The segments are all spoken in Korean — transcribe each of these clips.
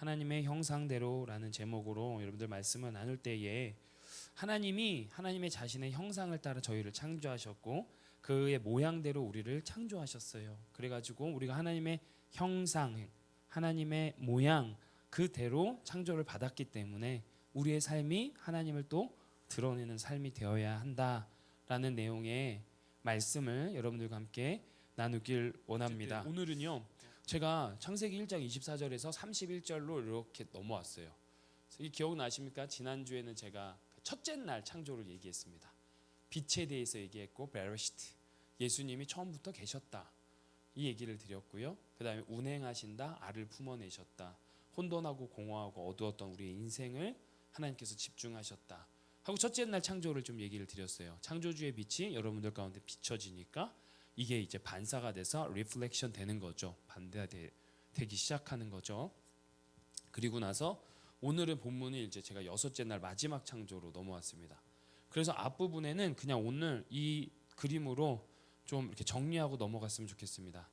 하나님의 형상대로라는 제목으로 여러분들 말씀을 나눌 때에 하나님이 하나님의 자신의 형상을 따라 저희를 창조하셨고 그의 모양대로 우리를 창조하셨어요. 그래가지고 우리가 하나님의 형상, 하나님의 모양 그대로 창조를 받았기 때문에 우리의 삶이 하나님을 또 드러내는 삶이 되어야 한다라는 내용의 말씀을 여러분들과 함께 나누길 원합니다. 오늘은요. 제가 창세기 1장 24절에서 31절로 이렇게 넘어왔어요. 이 기억나십니까? 지난주에는 제가 첫째 날 창조를 얘기했습니다. 빛에 대해서 얘기했고 베레시트 예수님이 처음부터 계셨다 이 얘기를 드렸고요. 그 다음에 운행하신다, 알을 품어내셨다, 혼돈하고 공허하고 어두웠던 우리의 인생을 하나님께서 집중하셨다 하고 첫째 날 창조를 좀 얘기를 드렸어요. 창조주의 빛이 여러분들 가운데 비춰지니까 이게 이제 반사가 돼서 리플렉션 되는 거죠. 반대되기 시작하는 거죠. 그리고 나서 오늘은 본문이 이제 제가 여섯째 날 마지막 창조로 넘어왔습니다. 그래서 앞부분에는 그냥 오늘 이 그림으로 좀 이렇게 정리하고 넘어갔으면 좋겠습니다.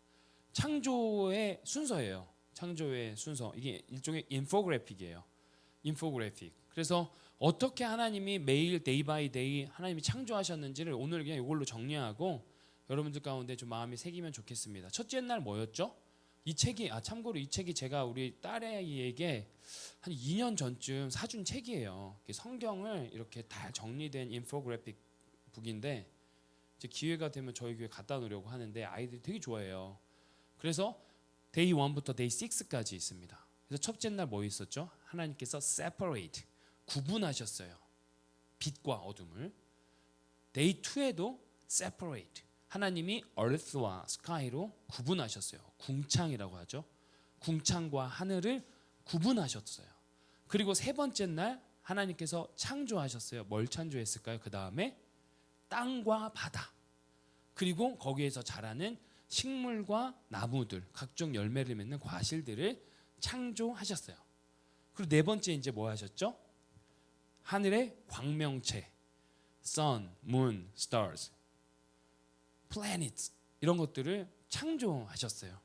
창조의 순서예요. 창조의 순서. 이게 일종의 인포그래픽이에요. 인포그래픽. 그래서 어떻게 하나님이 매일 데이 바이 데이 하나님이 창조하셨는지를 오늘 그냥 이걸로 정리하고 여러분들 가운데 좀 마음이 새기면 좋겠습니다. 첫째 날 뭐였죠? 이 책이 참고로 이 책이 제가 우리 딸아이에게 한 2년 전쯤 사준 책이에요. 성경을 이렇게 다 정리된 인포그래픽 북인데 이제 기회가 되면 저희 교회 갖다 놓으려고 하는데 아이들이 되게 좋아해요. 그래서 데이 1부터 데이 6까지 있습니다. 그래서 첫째 날 뭐 있었죠? 하나님께서 separate 구분하셨어요. 빛과 어둠을. 데이 2에도 separate 하나님이 earth와 sky로 구분하셨어요. 궁창이라고 하죠. 궁창과 하늘을 구분하셨어요. 그리고 세 번째 날 하나님께서 창조하셨어요. 뭘 창조했을까요? 그 다음에 땅과 바다 그리고 거기에서 자라는 식물과 나무들 각종 열매를 맺는 과실들을 창조하셨어요. 그리고 네 번째 이제 뭐 하셨죠? 하늘의 광명체 sun, moon, stars planets 이런 것들을 창조하셨어요.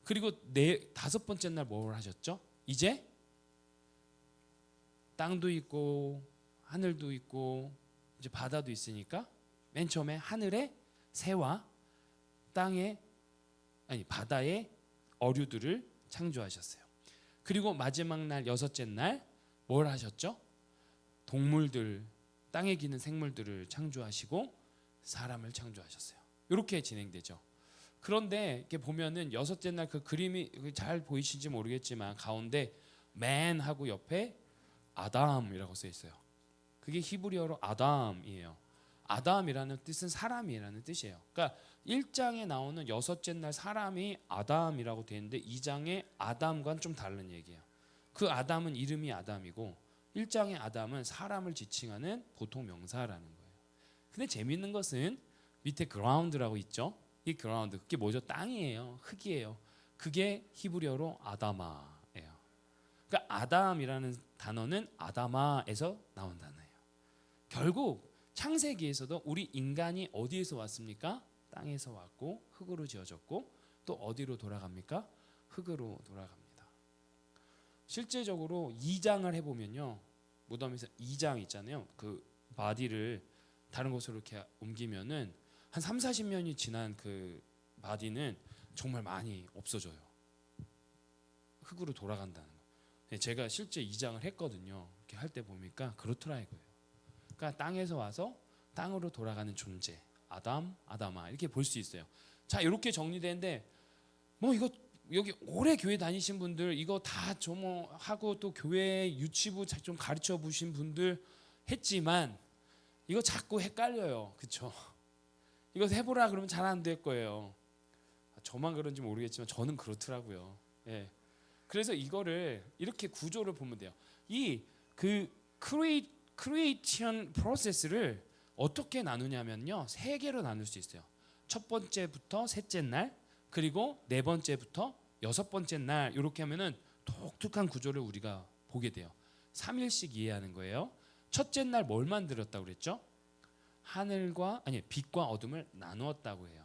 그리고 다섯 번째 날 뭘 하셨죠? 이제 땅도 있고 하늘도 있고 이제 바다도 있으니까 맨 처음에 하늘의 새와 바다의 어류들을 창조하셨어요. 그리고 마지막 날 여섯째 날 뭘 하셨죠? 동물들, 땅에 기는 생물들을 창조하시고 사람을 창조하셨어요. 이렇게 진행되죠. 그런데 이렇게 보면은 여섯째 날 그 그림이 잘 보이실지 모르겠지만 가운데 man하고 옆에 아담이라고 써 있어요. 그게 히브리어로 아담이에요. 아담이라는 뜻은 사람이라는 뜻이에요. 그러니까 1장에 나오는 여섯째 날 사람이 아담이라고 되어 있는데 2장의 아담과는 좀 다른 얘기예요. 그 아담은 이름이 아담이고 1장의 아담은 사람을 지칭하는 보통 명사라는 거예요. 근데 재밌는 것은 밑에 ground라고 있죠. 이 ground 그게 뭐죠? 땅이에요. 흙이에요. 그게 히브리어로 아다마예요. 그러니까 아담이라는 단어는 아다마에서 나온 단어예요. 결국 창세기에서도 우리 인간이 어디에서 왔습니까? 땅에서 왔고 흙으로 지어졌고 또 어디로 돌아갑니까? 흙으로 돌아갑니다. 실제적으로 2장을 해보면요. 무덤에서 2장 있잖아요. 그 바디를 다른 곳으로 이렇게 옮기면은 한 3, 40년이 지난 그 바디는 정말 많이 없어져요. 흙으로 돌아간다는 거. 제가 실제 2장을 했거든요. 이렇게 할 때 보니까 그렇더라고요. 그러니까 땅에서 와서 땅으로 돌아가는 존재. 아담, 아다마 이렇게 볼 수 있어요. 자, 이렇게 정리되는데 뭐 이거 여기 오래 교회 다니신 분들 이거 다 하고 또 교회 유치부 좀 가르쳐 보신 분들 했지만 이거 자꾸 헷갈려요. 그렇죠? 이거 해보라 그러면 잘 안 될 거예요. 저만 그런지 모르겠지만 저는 그렇더라고요. 예. 그래서 이거를 이렇게 구조를 보면 돼요. 이 그 크리에이션 프로세스를 어떻게 나누냐면요. 세 개로 나눌 수 있어요. 첫 번째부터 셋째 날 그리고 네 번째부터 여섯 번째 날 이렇게 하면은 독특한 구조를 우리가 보게 돼요. 3일씩 이해하는 거예요. 첫째 날 뭘 만들었다고 그랬죠? 빛과 어둠을 나누었다고 해요.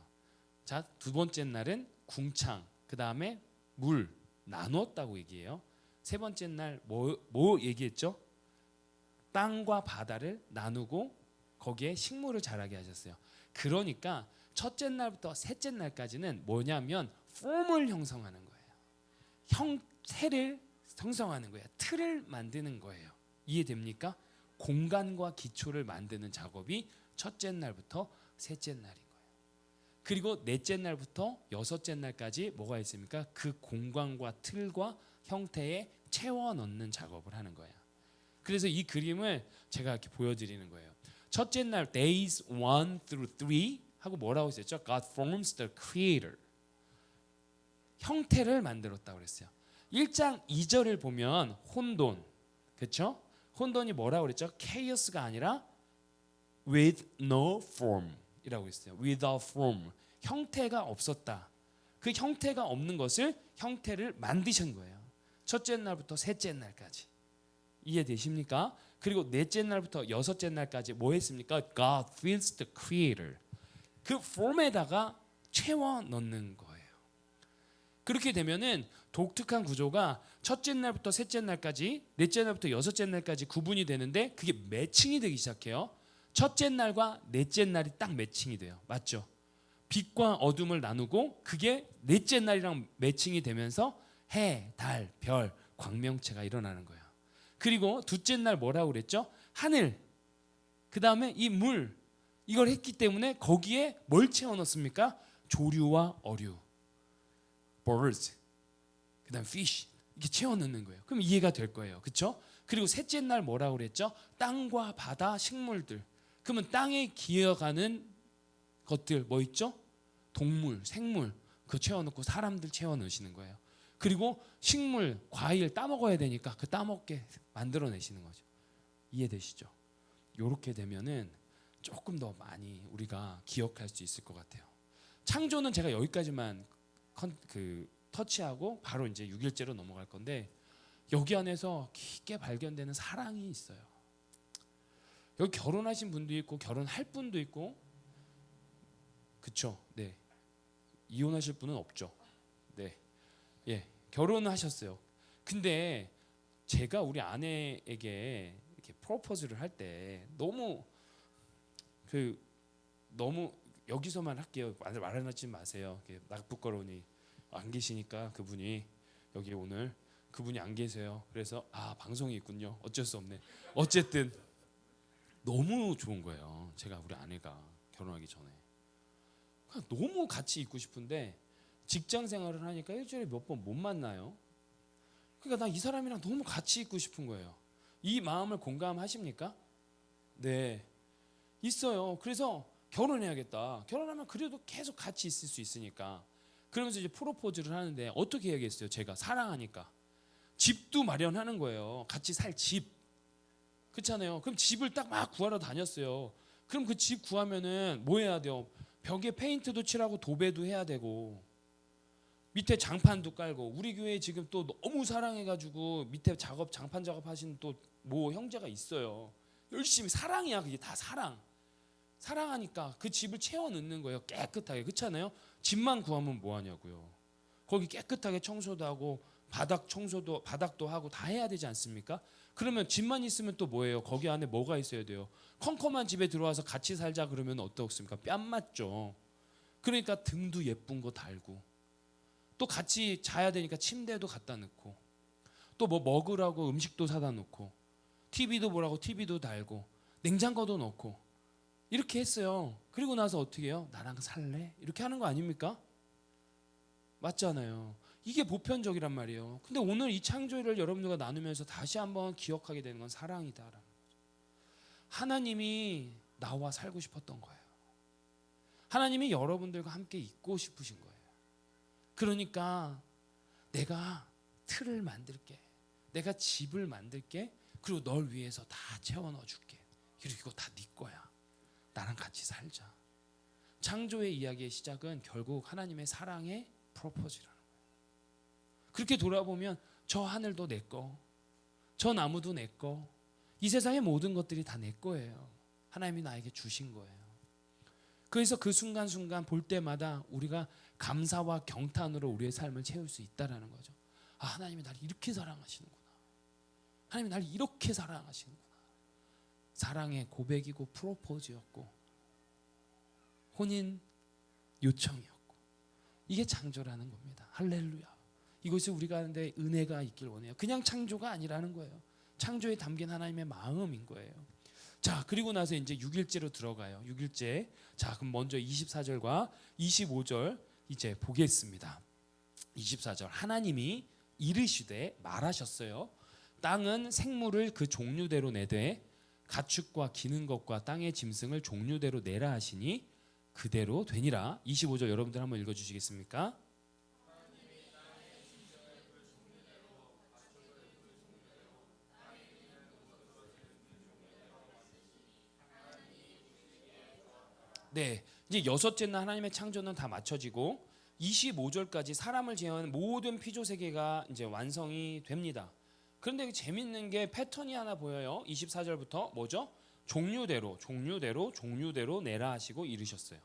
자, 두 번째 날은 궁창, 그 다음에 물 나누었다고 얘기해요. 세 번째 날 뭐 얘기했죠? 땅과 바다를 나누고 거기에 식물을 자라게 하셨어요. 그러니까 첫째 날부터 셋째 날까지는 뭐냐면 폼을 형성하는 거예요. 형태를 형성하는 거예요. 틀을 만드는 거예요. 이해됩니까? 공간과 기초를 만드는 작업이 첫째 날부터 셋째 날인 거예요. 그리고 넷째 날부터 여섯째 날까지 뭐가 있습니까? 그 공간과 틀과 형태에 채워 넣는 작업을 하는 거예요. 그래서 이 그림을 제가 이렇게 보여드리는 거예요. 첫째 날 days 1 through 3 하고 뭐라고 했었죠? God forms the creator. 형태를 만들었다고 그랬어요. 1장 2절을 보면 혼돈, 그렇죠? 혼돈이 뭐라고 그랬죠? chaos가 아니라 with no form이라고 했어요. without form, 형태가 없었다. 그 형태가 없는 것을 형태를 만드신 거예요. 첫째 날부터 셋째 날까지. 이해되십니까? 그리고 넷째 날부터 여섯째 날까지 뭐 했습니까? God fills the creator. 그 form에다가 채워 넣는 거예요. 그렇게 되면은 독특한 구조가 첫째 날부터 셋째 날까지, 넷째 날부터 여섯째 날까지 구분이 되는데 그게 매칭이 되기 시작해요. 첫째 날과 넷째 날이 딱 매칭이 돼요. 맞죠? 빛과 어둠을 나누고 그게 넷째 날이랑 매칭이 되면서 해, 달, 별, 광명체가 일어나는 거예요. 그리고 둘째 날 뭐라고 그랬죠? 하늘, 그 다음에 이 물, 이걸 했기 때문에 거기에 뭘 채워 넣습니까? 조류와 어류, birds, 그 다음 fish, 이렇게 채워 넣는 거예요. 그럼 이해가 될 거예요. 그렇죠? 그리고 셋째 날 뭐라고 그랬죠? 땅과 바다, 식물들. 그러면 땅에 기어가는 것들 뭐 있죠? 동물, 생물, 그거 채워 넣고 사람들 채워 넣으시는 거예요. 그리고 식물, 과일 따먹어야 되니까 그 따먹게 만들어내시는 거죠. 이해되시죠? 이렇게 되면은 조금 더 많이 우리가 기억할 수 있을 것 같아요. 창조는 제가 여기까지만 터치하고 바로 이제 6일째로 넘어갈 건데 여기 안에서 깊게 발견되는 사랑이 있어요. 여기 결혼하신 분도 있고 결혼할 분도 있고, 그렇죠? 네. 이혼하실 분은 없죠. 네. 예, 결혼하셨어요. 근데 제가 우리 아내에게 이렇게 프로포즈를 할 때 너무 여기서만 할게요. 말하지 마세요. 부끄러우니 안 계시니까 그분이 여기 오늘 그분이 안 계세요. 그래서 방송이 있군요. 어쩔 수 없네. 어쨌든 너무 좋은 거예요. 제가 우리 아내가 결혼하기 전에 너무 같이 있고 싶은데 직장 생활을 하니까 일주일에 몇 번 못 만나요. 그러니까 나 이 사람이랑 너무 같이 있고 싶은 거예요. 이 마음을 공감하십니까? 네, 있어요. 그래서 결혼해야겠다. 결혼하면 그래도 계속 같이 있을 수 있으니까. 그러면서 이제 프로포즈를 하는데 어떻게 해야겠어요? 제가 사랑하니까 집도 마련하는 거예요. 같이 살 집. 그렇잖아요. 그럼 집을 딱 막 구하러 다녔어요. 그럼 그 집 구하면은 뭐 해야 돼요? 벽에 페인트도 칠하고 도배도 해야 되고 밑에 장판도 깔고. 우리 교회에 지금 또 너무 사랑해가지고 밑에 장판 작업하시는 또 뭐 형제가 있어요. 열심히 사랑이야. 그게 다 사랑하니까 그 집을 채워 넣는 거예요. 깨끗하게. 그렇잖아요. 집만 구하면 뭐 하냐고요. 거기 깨끗하게 청소도 하고 바닥도 하고 다 해야 되지 않습니까? 그러면 집만 있으면 또 뭐예요? 거기 안에 뭐가 있어야 돼요? 컴컴한 집에 들어와서 같이 살자 그러면 어떻습니까? 뺨 맞죠. 그러니까 등도 예쁜 거 달고 또 같이 자야 되니까 침대도 갖다 놓고 또 뭐 먹으라고 음식도 사다 놓고 TV도 보라고 TV도 달고 냉장고도 넣고 이렇게 했어요. 그리고 나서 어떻게 해요? 나랑 살래? 이렇게 하는 거 아닙니까? 맞잖아요. 이게 보편적이란 말이에요. 근데 오늘 이 창조를 여러분들과 나누면서 다시 한번 기억하게 되는 건 사랑이다라는 거죠. 하나님이 나와 살고 싶었던 거예요. 하나님이 여러분들과 함께 있고 싶으신 거예요. 그러니까 내가 틀을 만들게, 내가 집을 만들게, 그리고 널 위해서 다 채워 넣어줄게. 그리고 이거 다 네 거야. 나랑 같이 살자. 창조의 이야기의 시작은 결국 하나님의 사랑의 프로포즈라는 거예요. 그렇게 돌아보면 저 하늘도 내 거, 저 나무도 내 거, 이 세상의 모든 것들이 다 내 거예요. 하나님이 나에게 주신 거예요. 그래서 그 순간순간 볼 때마다 우리가 감사와 경탄으로 우리의 삶을 채울 수 있다라는 거죠. 하나님이 나를 이렇게 사랑하시는구나. 하나님이 나를 이렇게 사랑하시는구나. 사랑의 고백이고 프로포즈였고 혼인 요청이었고 이게 창조라는 겁니다. 할렐루야. 이것이 우리가 하는데 은혜가 있길 원해요. 그냥 창조가 아니라는 거예요. 창조에 담긴 하나님의 마음인 거예요. 자, 그리고 나서 이제 6일째로 들어가요. 6일째. 자, 그럼 먼저 24절과 25절 이제 보겠습니다. 24절. 하나님이 이르시되 말하셨어요. 땅은 생물을 그 종류대로 내되 가축과 기는 것과 땅의 짐승을 종류대로 내라 하시니 그대로 되니라. 25절 여러분들 한번 읽어 주시겠습니까? 네, 이제 여섯째 날 하나님의 창조는 다 마쳐지고 25절까지 사람을 제외한 모든 피조 세계가 이제 완성이 됩니다. 그런데 재밌는 게 패턴이 하나 보여요. 24절부터 뭐죠? 종류대로 내라 하시고 이르셨어요.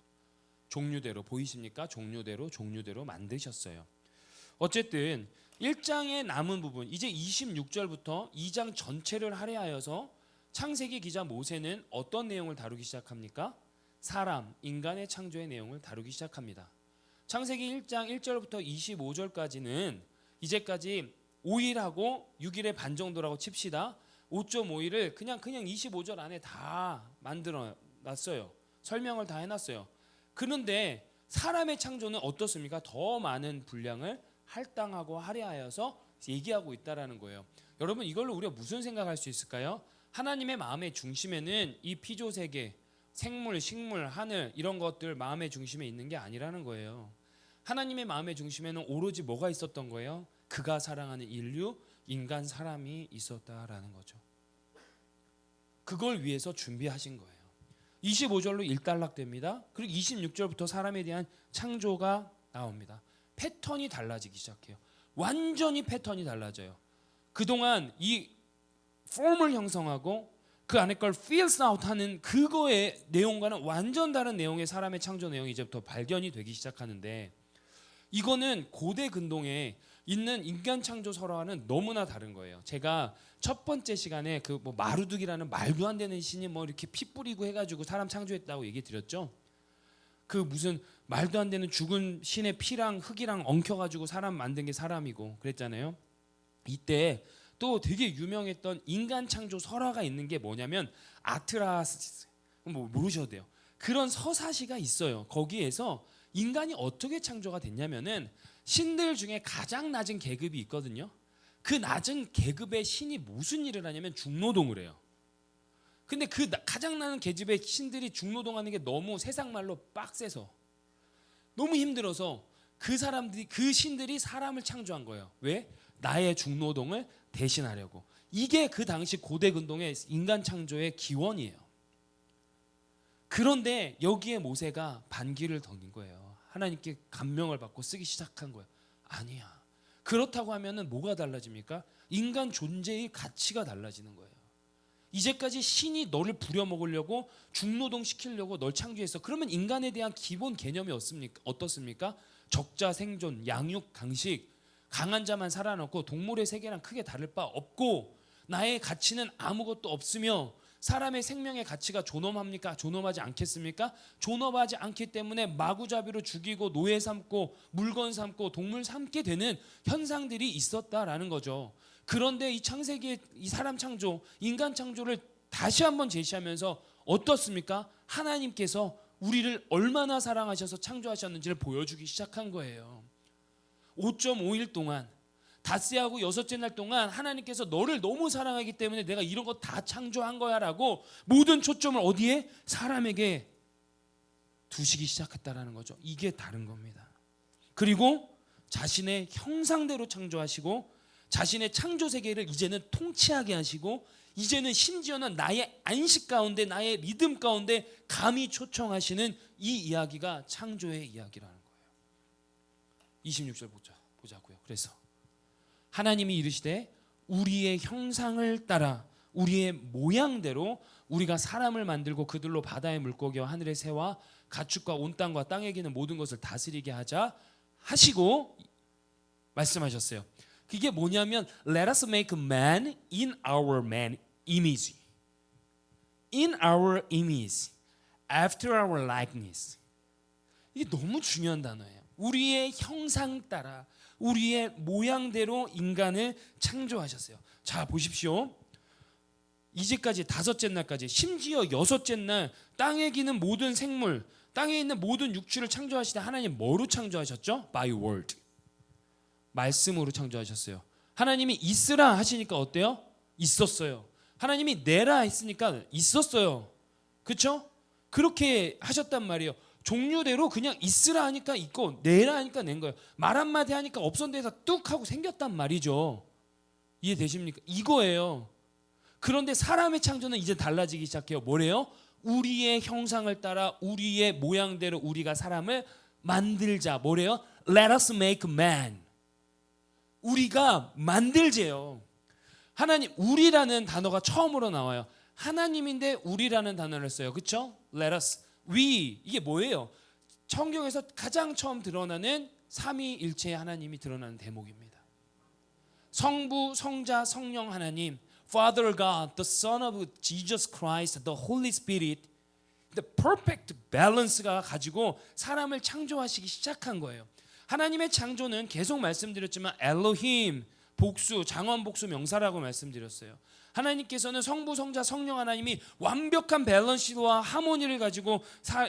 종류대로 보이십니까? 종류대로 만드셨어요. 어쨌든 1장의 남은 부분 이제 26절부터 2장 전체를 할애하여서 창세기 기자 모세는 어떤 내용을 다루기 시작합니까? 사람, 인간의 창조의 내용을 다루기 시작합니다. 창세기 1장 1절부터 25절까지는 이제까지 5일하고 6일의 반 정도라고 칩시다. 5.5일을 그냥 25절 안에 다 만들어 놨어요. 설명을 다 해놨어요. 그런데 사람의 창조는 어떻습니까? 더 많은 분량을 할당하고 할애하여서 얘기하고 있다라는 거예요. 여러분 이걸로 우리가 무슨 생각할 수 있을까요? 하나님의 마음의 중심에는 이 피조 세계, 생물, 식물, 하늘 이런 것들 마음의 중심에 있는 게 아니라는 거예요. 하나님의 마음의 중심에는 오로지 뭐가 있었던 거예요? 그가 사랑하는 인류, 인간 사람이 있었다라는 거죠. 그걸 위해서 준비하신 거예요. 25절로 일단락됩니다. 그리고 26절부터 사람에 대한 창조가 나옵니다. 패턴이 달라지기 시작해요. 완전히 패턴이 달라져요. 그동안 이 폼을 형성하고 그 안에 걸 feels out 하는 그거의 내용과는 완전 다른 내용의 사람의 창조 내용이 이제부터 발견이 되기 시작하는데 이거는 고대 근동에 있는 인간 창조 설화와는 너무나 다른 거예요. 제가 첫 번째 시간에 그 뭐 마루둑이라는 말도 안 되는 신이 뭐 이렇게 피 뿌리고 해가지고 사람 창조했다고 얘기 드렸죠. 그 무슨 말도 안 되는 죽은 신의 피랑 흙이랑 엉켜가지고 사람 만든 게 사람이고 그랬잖아요. 이때 또 되게 유명했던 인간 창조 설화가 있는 게 뭐냐면 아트라스 뭐 모르셔도 돼요. 그런 서사시가 있어요. 거기에서 인간이 어떻게 창조가 됐냐면은 신들 중에 가장 낮은 계급이 있거든요. 그 낮은 계급의 신이 무슨 일을 하냐면 중노동을 해요. 근데 그 가장 낮은 계급의 신들이 중노동하는 게 너무 세상 말로 빡세서 너무 힘들어서 그 사람들이 그 신들이 사람을 창조한 거예요. 왜? 나의 중노동을 대신하려고. 이게 그 당시 고대 근동의 인간 창조의 기원이에요. 그런데 여기에 모세가 반기를 던진 거예요. 하나님께 감명을 받고 쓰기 시작한 거예요. 아니야. 그렇다고 하면은 뭐가 달라집니까? 인간 존재의 가치가 달라지는 거예요. 이제까지 신이 너를 부려먹으려고 중노동 시키려고 널 창조했어. 그러면 인간에 대한 기본 개념이 어떻습니까? 적자 생존, 양육, 강식, 강한 자만 살아남고 동물의 세계랑 크게 다를 바 없고 나의 가치는 아무것도 없으며 사람의 생명의 가치가 존엄합니까? 존엄하지 않겠습니까? 존엄하지 않기 때문에 마구잡이로 죽이고 노예 삼고 물건 삼고 동물 삼게 되는 현상들이 있었다라는 거죠. 그런데 이 창세기의 이 사람 창조, 인간 창조를 다시 한번 제시하면서 어떻습니까? 하나님께서 우리를 얼마나 사랑하셔서 창조하셨는지를 보여주기 시작한 거예요. 5.5일 동안 닷새하고 여섯째 날 동안 하나님께서 너를 너무 사랑하기 때문에 내가 이런 거 다 창조한 거야 라고 모든 초점을 어디에? 사람에게 두시기 시작했다라는 거죠. 이게 다른 겁니다. 그리고 자신의 형상대로 창조하시고 자신의 창조 세계를 이제는 통치하게 하시고 이제는 심지어는 나의 안식 가운데 나의 리듬 가운데 감히 초청하시는 이 이야기가 창조의 이야기라는 거예요. 26절 보자고요. 그래서 하나님이 이르시되 우리의 형상을 따라 우리의 모양대로 우리가 사람을 만들고 그들로 바다의 물고기와 하늘의 새와 가축과 온 땅과 땅에 기는 모든 것을 다스리게 하자 하시고 말씀하셨어요. 그게 뭐냐면 Let us make man in our man image. In our image. After our likeness. 이게 너무 중요한 단어예요. 우리의 형상 따라 우리의 모양대로 인간을 창조하셨어요. 자, 보십시오. 이제까지 다섯째 날까지, 심지어 여섯째 날 땅에 기는 모든 생물, 땅에 있는 모든 육추를 창조하시되 하나님 뭐로 창조하셨죠? By word. 말씀으로 창조하셨어요. 하나님이 있으라 하시니까 어때요? 있었어요. 하나님이 내라 했으니까 있었어요. 그렇죠? 그렇게 하셨단 말이에요. 종류대로 그냥 있으라 하니까 있고 내라 하니까 낸 거예요. 말 한마디 하니까 없던 데서 뚝 하고 생겼단 말이죠. 이해되십니까? 이거예요. 그런데 사람의 창조는 이제 달라지기 시작해요. 뭐래요? 우리의 형상을 따라 우리의 모양대로 우리가 사람을 만들자. 뭐래요? Let us make man. 우리가 만들재요. 하나님, 우리라는 단어가 처음으로 나와요. 하나님인데 우리라는 단어를 써요. 그렇죠? Let us. We. 이게 뭐예요? 성경에서 가장 처음 드러나는 삼위일체의 하나님이 드러나는 대목입니다. 성부, 성자, 성령 하나님, Father God, the Son of Jesus Christ, the Holy Spirit, the perfect balance가 가지고 사람을 창조하시기 시작한 거예요. 하나님의 창조는 계속 말씀드렸지만 엘로힘, 복수, 장원 복수 명사라고 말씀드렸어요. 하나님께서는 성부, 성자, 성령 하나님이 완벽한 밸런스와 하모니를 가지고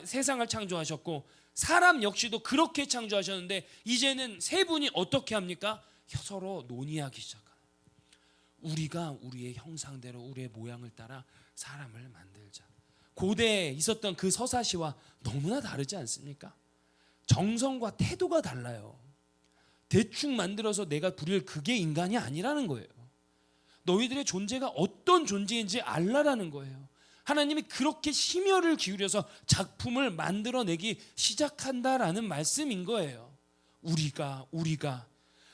세상을 창조하셨고 사람 역시도 그렇게 창조하셨는데 이제는 세 분이 어떻게 합니까? 서로 논의하기 시작합니다. 우리가 우리의 형상대로 우리의 모양을 따라 사람을 만들자. 고대에 있었던 그 서사시와 너무나 다르지 않습니까? 정성과 태도가 달라요. 대충 만들어서 내가 부릴 그게 인간이 아니라는 거예요. 너희들의 존재가 어떤 존재인지 알라라는 거예요. 하나님이 그렇게 심혈을 기울여서 작품을 만들어내기 시작한다라는 말씀인 거예요. 우리가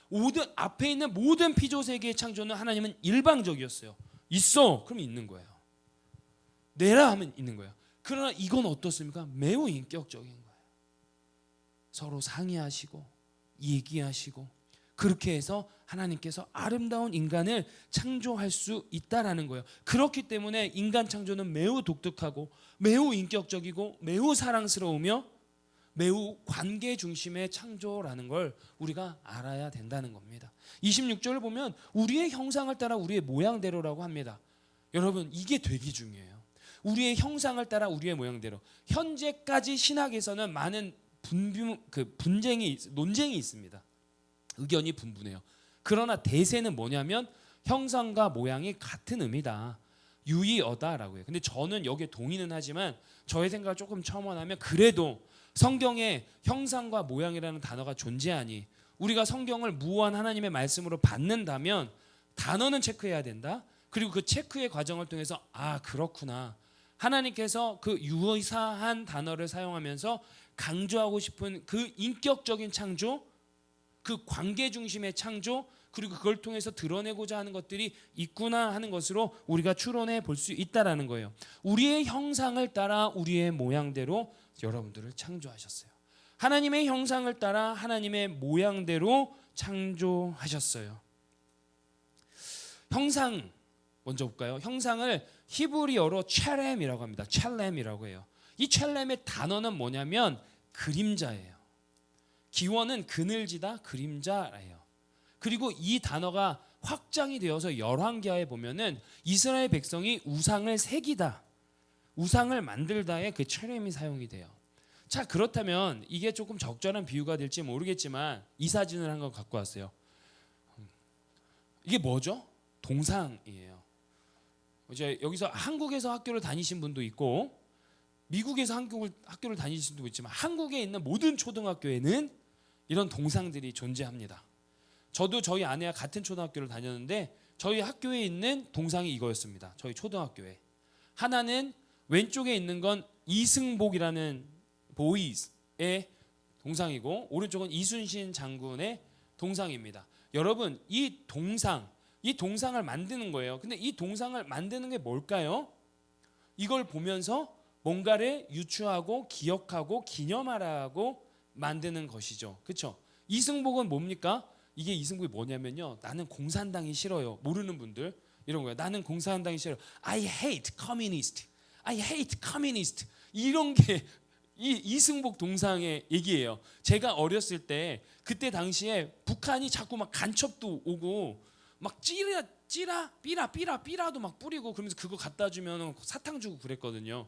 모든 앞에 있는 모든 피조 세계의 창조는 하나님은 일방적이었어요. 있어, 그럼 있는 거예요. 내라 하면 있는 거예요. 그러나 이건 어떻습니까? 매우 인격적인 거예요. 서로 상의하시고 얘기하시고 그렇게 해서 하나님께서 아름다운 인간을 창조할 수 있다라는 거예요. 그렇기 때문에 인간 창조는 매우 독특하고 매우 인격적이고 매우 사랑스러우며 매우 관계 중심의 창조라는 걸 우리가 알아야 된다는 겁니다. 26절을 보면 우리의 형상을 따라 우리의 모양대로라고 합니다. 여러분, 이게 되게 중요해요. 우리의 형상을 따라 우리의 모양대로. 현재까지 신학에서는 많은 논쟁이 있습니다. 의견이 분분해요. 그러나 대세는 뭐냐면 형상과 모양이 같은 의미다. 유의어다라고 해요. 근데 저는 여기에 동의는 하지만 저의 생각을 조금 첨언하면 그래도 성경에 형상과 모양이라는 단어가 존재하니 우리가 성경을 무한 하나님의 말씀으로 받는다면 단어는 체크해야 된다. 그리고 그 체크의 과정을 통해서 아, 그렇구나. 하나님께서 그 유사한 단어를 사용하면서 강조하고 싶은 그 인격적인 창조, 그 관계 중심의 창조, 그리고 그걸 통해서 드러내고자 하는 것들이 있구나 하는 것으로 우리가 추론해 볼 수 있다라는 거예요. 우리의 형상을 따라 우리의 모양대로 여러분들을 창조하셨어요. 하나님의 형상을 따라 하나님의 모양대로 창조하셨어요. 형상 먼저 볼까요? 형상을 히브리어로 첼렘이라고 합니다. 첼렘이라고 해요. 이 첼렘의 단어는 뭐냐면 그림자예요. 기원은 그늘지다, 그림자예요. 그리고 이 단어가 확장이 되어서 열왕기하에 보면은 이스라엘 백성이 우상을 새기다, 우상을 만들다에 그 첼렘이 사용이 돼요. 자, 그렇다면 이게 조금 적절한 비유가 될지 모르겠지만 이 사진을 한 거 갖고 왔어요. 이게 뭐죠? 동상이에요. 이제 여기서 한국에서 학교를 다니신 분도 있고 미국에서 학교를 다니신 분도 있지만 한국에 있는 모든 초등학교에는 이런 동상들이 존재합니다. 저도 저희 아내와 같은 초등학교를 다녔는데 저희 학교에 있는 동상이 이거였습니다. 저희 초등학교에. 하나는 왼쪽에 있는 건 이승복이라는 보이스의 동상이고 오른쪽은 이순신 장군의 동상입니다. 여러분, 이 동상을 만드는 거예요. 근데 이 동상을 만드는 게 뭘까요? 이걸 보면서 뭔가를 유추하고 기억하고 기념하라고 만드는 것이죠. 그렇죠? 이승복은 뭡니까? 이게 이승복이 뭐냐면요. 나는 공산당이 싫어요. 모르는 분들 이런 거예요. 나는 공산당이 싫어요. I hate communist. I hate communist. 이런 게 이 이승복 동상의 얘기예요. 제가 어렸을 때 그때 당시에 북한이 자꾸 막 간첩도 오고 막 삐라도 막 뿌리고 그러면서 그거 갖다 주면 사탕 주고 그랬거든요.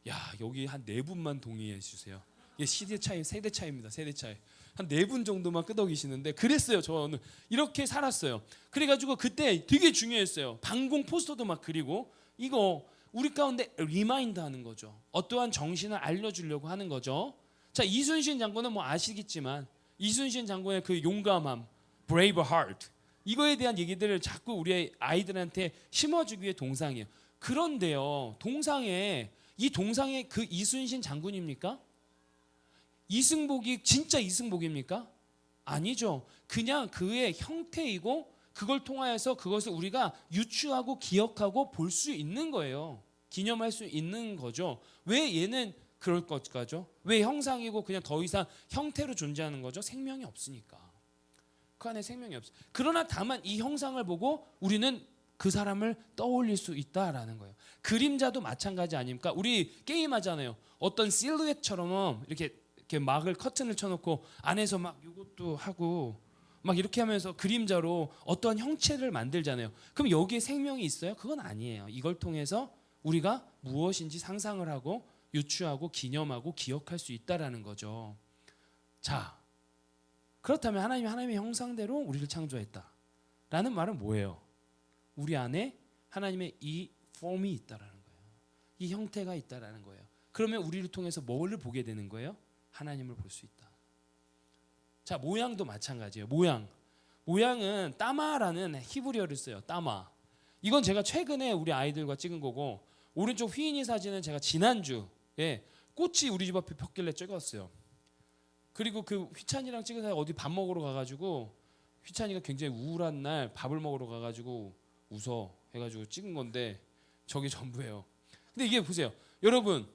야, 여기 한 4분만 동의해 주세요. 이게 세대 차이입니다. 세대 차이. 한 4분 정도만 끄덕이시는데 그랬어요. 저는 이렇게 살았어요. 그래가지고 그때 되게 중요했어요. 방공 포스터도 막 그리고 이거 우리 가운데 리마인드 하는 거죠. 어떠한 정신을 알려주려고 하는 거죠. 자, 이순신 장군은 뭐 아시겠지만 이순신 장군의 그 용감함, brave heart 이거에 대한 얘기들을 자꾸 우리 아이들한테 심어주기 위해 동상이에요. 그런데요, 이 동상에 그 이순신 장군입니까? 이승복이 진짜 이승복입니까? 아니죠. 그냥 그의 형태이고 그걸 통하여서 그것을 우리가 유추하고 기억하고 볼 수 있는 거예요. 기념할 수 있는 거죠. 왜 얘는 그럴 것까죠? 왜 형상이고 그냥 더 이상 형태로 존재하는 거죠? 생명이 없으니까. 그 안에 생명이 없어. 그러나 다만 이 형상을 보고 우리는 그 사람을 떠올릴 수 있다라는 거예요. 그림자도 마찬가지 아닙니까? 우리 게임 하잖아요. 어떤 실루엣처럼 이렇게 막을 커튼을 쳐놓고 안에서 막 이것도 하고 막 이렇게 하면서 그림자로 어떠한 형체를 만들잖아요. 그럼 여기에 생명이 있어요? 그건 아니에요. 이걸 통해서 우리가 무엇인지 상상을 하고 유추하고 기념하고 기억할 수 있다라는 거죠. 자, 그렇다면 하나님의 형상대로 우리를 창조했다라는 말은 뭐예요? 우리 안에 하나님의 이 폼이 있다라는 거예요. 이 형태가 있다라는 거예요. 그러면 우리를 통해서 뭐를 보게 되는 거예요? 하나님을 볼 수 있다. 자, 모양도 마찬가지예요. 모양은 따마라는 히브리어를 써요. 따마. 이건 제가 최근에 우리 아이들과 찍은 거고, 오른쪽 휘인이 사진은 제가 지난주에 꽃이 우리 집 앞에 폈길래 찍었어요. 그리고 그 휘찬이랑 찍은 사람 어디 밥 먹으러 가가지고 휘찬이가 굉장히 우울한 날 밥을 먹으러 가가지고 웃어 해가지고 찍은 건데 저게 전부예요. 근데 이게 보세요, 여러분,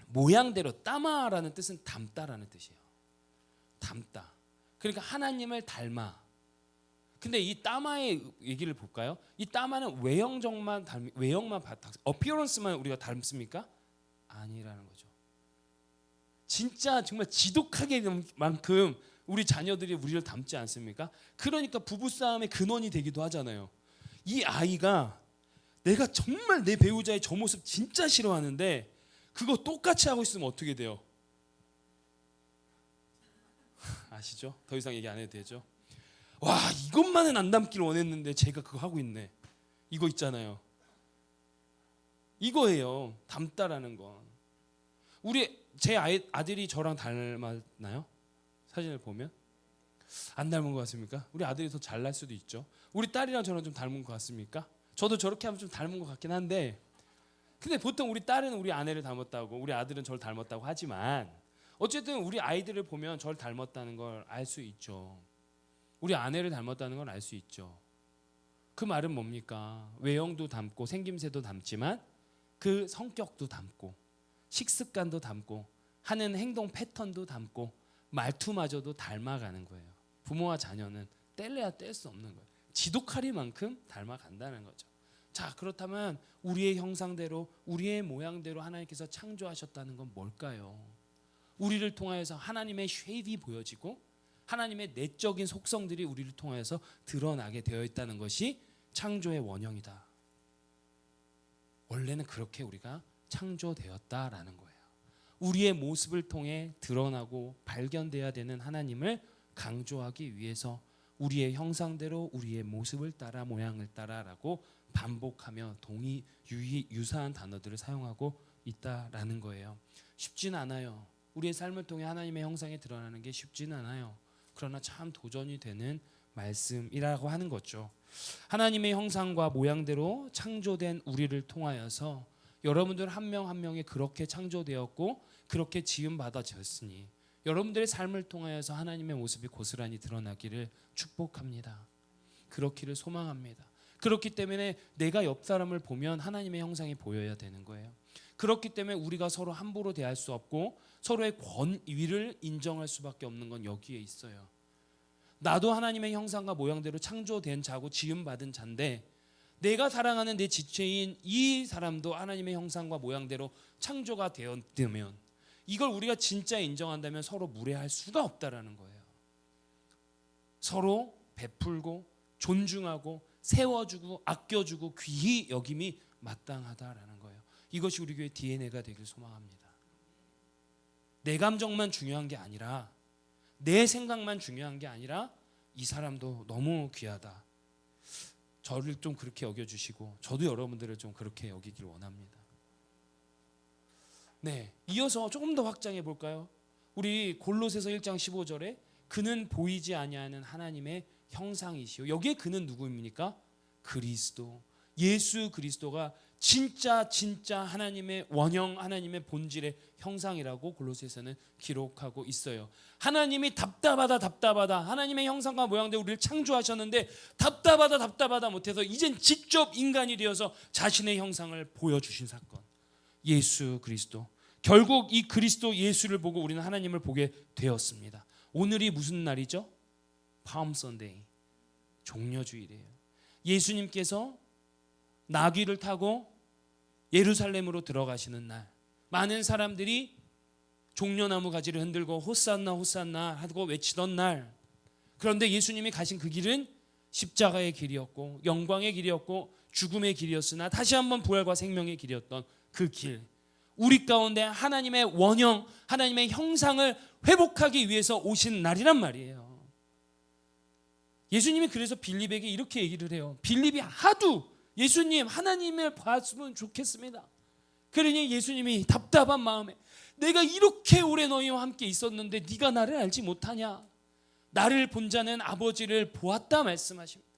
모양대로 따마라는 뜻은 닮다라는 뜻이에요. 닮다. 그러니까 하나님을 닮아. 근데 이 따마의 얘기를 볼까요? 이 따마는 외형만 어피어런스만 우리가 닮습니까? 아니라는 거죠. 진짜 정말 지독하게 만큼 우리 자녀들이 우리를 닮지 않습니까? 그러니까 부부싸움의 근원이 되기도 하잖아요. 이 아이가 내가 정말 내 배우자의 저 모습 진짜 싫어하는데 그거 똑같이 하고 있으면 어떻게 돼요? 아시죠? 더 이상 얘기 안 해도 되죠? 와, 이것만은 안 닮길 원했는데 제가 그거 하고 있네. 이거 있잖아요. 이거예요. 닮다라는 건. 제 아들이 저랑 닮았나요? 사진을 보면 안 닮은 것 같습니까? 우리 아들이 더 잘날 수도 있죠. 우리 딸이랑 저랑 좀 닮은 것 같습니까? 저도 저렇게 하면 좀 닮은 것 같긴 한데, 근데 보통 우리 딸은 우리 아내를 닮았다고, 우리 아들은 저를 닮았다고 하지만 어쨌든 우리 아이들을 보면 저를 닮았다는 걸 알 수 있죠. 우리 아내를 닮았다는 걸 알 수 있죠. 그 말은 뭡니까? 외형도 닮고 생김새도 닮지만 그 성격도 닮고 식습관도 닮고 하는 행동 패턴도 닮고 말투마저도 닮아가는 거예요. 부모와 자녀는 뗄래야 뗄 수 없는 거예요. 지독하리만큼 닮아간다는 거죠. 자, 그렇다면 우리의 형상대로 우리의 모양대로 하나님께서 창조하셨다는 건 뭘까요? 우리를 통하여서 하나님의 쉐입이 보여지고 하나님의 내적인 속성들이 우리를 통해서 드러나게 되어 있다는 것이 창조의 원형이다. 원래는 그렇게 우리가 창조되었다라는 거예요. 우리의 모습을 통해 드러나고 발견돼야 되는 하나님을 강조하기 위해서 우리의 형상대로 우리의 모습을 따라 모양을 따라라고 반복하며 유사한 단어들을 사용하고 있다라는 거예요. 쉽진 않아요. 우리의 삶을 통해 하나님의 형상이 드러나는 게 쉽지는 않아요. 그러나 참 도전이 되는 말씀이라고 하는 거죠. 하나님의 형상과 모양대로 창조된 우리를 통하여서 여러분들 한 명 한 명이 그렇게 창조되었고 그렇게 지음 받아졌으니 여러분들의 삶을 통하여서 하나님의 모습이 고스란히 드러나기를 축복합니다. 그렇기를 소망합니다. 그렇기 때문에 내가 옆 사람을 보면 하나님의 형상이 보여야 되는 거예요. 그렇기 때문에 우리가 서로 함부로 대할 수 없고 서로의 권위를 인정할 수밖에 없는 건 여기에 있어요. 나도 하나님의 형상과 모양대로 창조된 자고 지음받은 자인데 내가 사랑하는 내 지체인 이 사람도 하나님의 형상과 모양대로 창조가 되었다면 이걸 우리가 진짜 인정한다면 서로 무례할 수가 없다라는 거예요. 서로 베풀고 존중하고 세워주고 아껴주고 귀히 여김이 마땅하다라는 거예요. 이것이 우리 교회 DNA가 되길 소망합니다. 내 감정만 중요한 게 아니라 내 생각만 중요한 게 아니라 이 사람도 너무 귀하다. 저를 좀 그렇게 여겨주시고 저도 여러분들을 좀 그렇게 여기길 원합니다. 네, 이어서 조금 더 확장해 볼까요? 우리 골로새서 1장 15절에 그는 보이지 아니하는 하나님의 형상이시오. 여기에 그는 누구입니까? 그리스도, 예수 그리스도가 진짜 하나님의 원형, 하나님의 본질의 형상이라고 골로새서는 기록하고 있어요. 하나님이 답답하다 하나님의 형상과 모양대로 우리를 창조하셨는데 답답하다 못해서 이젠 직접 인간이 되어서 자신의 형상을 보여주신 사건, 예수 그리스도. 결국 이 그리스도 예수를 보고 우리는 하나님을 보게 되었습니다. 오늘이 무슨 날이죠? palm Sunday, 종려주일이에요. 예수님께서 나귀를 타고 예루살렘으로 들어가시는 날, 많은 사람들이 종려나무 가지를 흔들고 호산나 호산나 하고 외치던 날, 그런데 예수님이 가신 그 길은 십자가의 길이었고 영광의 길이었고 죽음의 길이었으나 다시 한번 부활과 생명의 길이었던 그 길, 우리 가운데 하나님의 원형, 하나님의 형상을 회복하기 위해서 오신 날이란 말이에요. 예수님이 그래서 빌립에게 이렇게 얘기를 해요. 빌립이 하도 예수님 하나님을 봤으면 좋겠습니다. 그러니 예수님이 답답한 마음에 내가 이렇게 오래 너희와 함께 있었는데 네가 나를 알지 못하냐? 나를 본 자는 아버지를 보았다 말씀하십니다.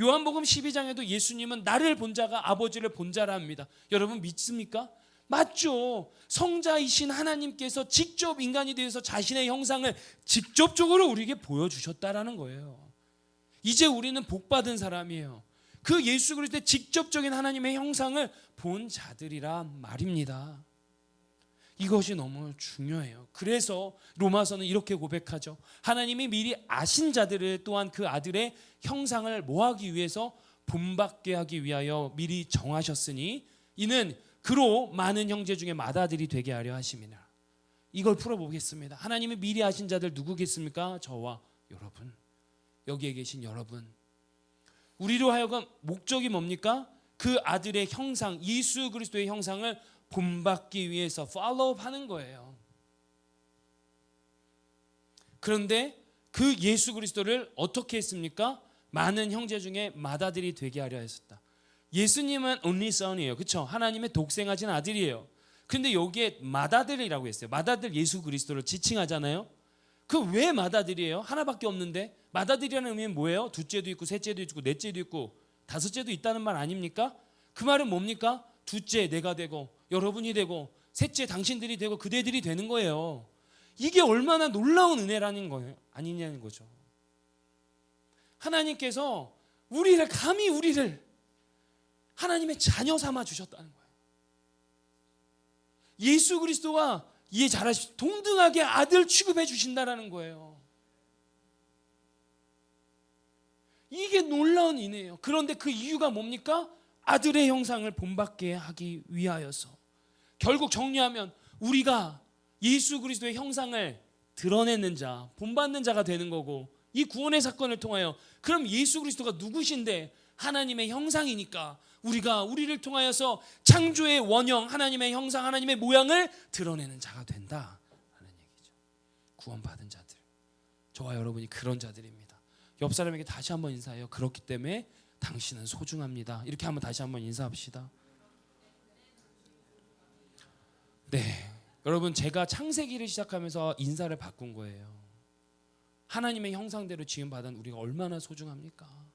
요한복음 12장에도 예수님은 나를 본 자가 아버지를 본 자라 합니다. 여러분 믿습니까? 맞죠. 성자이신 하나님께서 직접 인간이 되어서 자신의 형상을 직접적으로 우리에게 보여주셨다라는 거예요. 이제 우리는 복받은 사람이에요. 그 예수 그리스도의 직접적인 하나님의 형상을 본 자들이란 말입니다. 이것이 너무 중요해요. 그래서 로마서는 이렇게 고백하죠. 하나님이 미리 아신 자들을 또한 그 아들의 형상을 뭐하기 위해서 본받게 하기 위하여 미리 정하셨으니 이는 그로 많은 형제 중에 맏아들이 되게 하려 하심이라. 이걸 풀어보겠습니다. 하나님이 미리 아신 자들 누구겠습니까? 저와 여러분, 여기에 계신 여러분. 우리로 하여금 목적이 뭡니까? 그 아들의 형상, 예수 그리스도의 형상을 본받기 위해서 팔로우 하는 거예요. 그런데 그 예수 그리스도를 어떻게 했습니까? 많은 형제 중에 맏아들이 되게 하려 했었다. 예수님은 only son이에요. 그렇죠? 하나님의 독생하신 아들이에요. 그런데 여기에 맏아들이라고 했어요. 맏아들 예수 그리스도를 지칭하잖아요. 그 왜 맏아들이에요? 하나밖에 없는데. 맏아들이라는 의미는 뭐예요? 둘째도 있고 셋째도 있고 넷째도 있고 다섯째도 있다는 말 아닙니까? 그 말은 뭡니까? 둘째 내가 되고 여러분이 되고 셋째 당신들이 되고 그대들이 되는 거예요. 이게 얼마나 놀라운 은혜라는 거예요. 아니냐는 거죠. 하나님께서 감히 우리를 하나님의 자녀 삼아 주셨다는 거예요. 예수 그리스도가 이해 잘하시죠. 동등하게 아들 취급해 주신다라는 거예요. 이게 놀라운 은혜예요. 그런데 그 이유가 뭡니까? 아들의 형상을 본받게 하기 위하여서. 결국 정리하면 우리가 예수 그리스도의 형상을 드러내는 자, 본받는 자가 되는 거고, 이 구원의 사건을 통하여 그럼 예수 그리스도가 누구신데? 하나님의 형상이니까 우리가 우리를 통하여서 창조의 원형, 하나님의 형상, 하나님의 모양을 드러내는 자가 된다라는 얘기죠. 구원받은 자들, 저와 여러분이 그런 자들입니다. 옆 사람에게 다시 한번 인사해요. 그렇기 때문에 당신은 소중합니다. 이렇게 한번 다시 한번 인사합시다. 네, 여러분 제가 창세기를 시작하면서 인사를 바꾼 거예요. 하나님의 형상대로 지음받은 우리가 얼마나 소중합니까?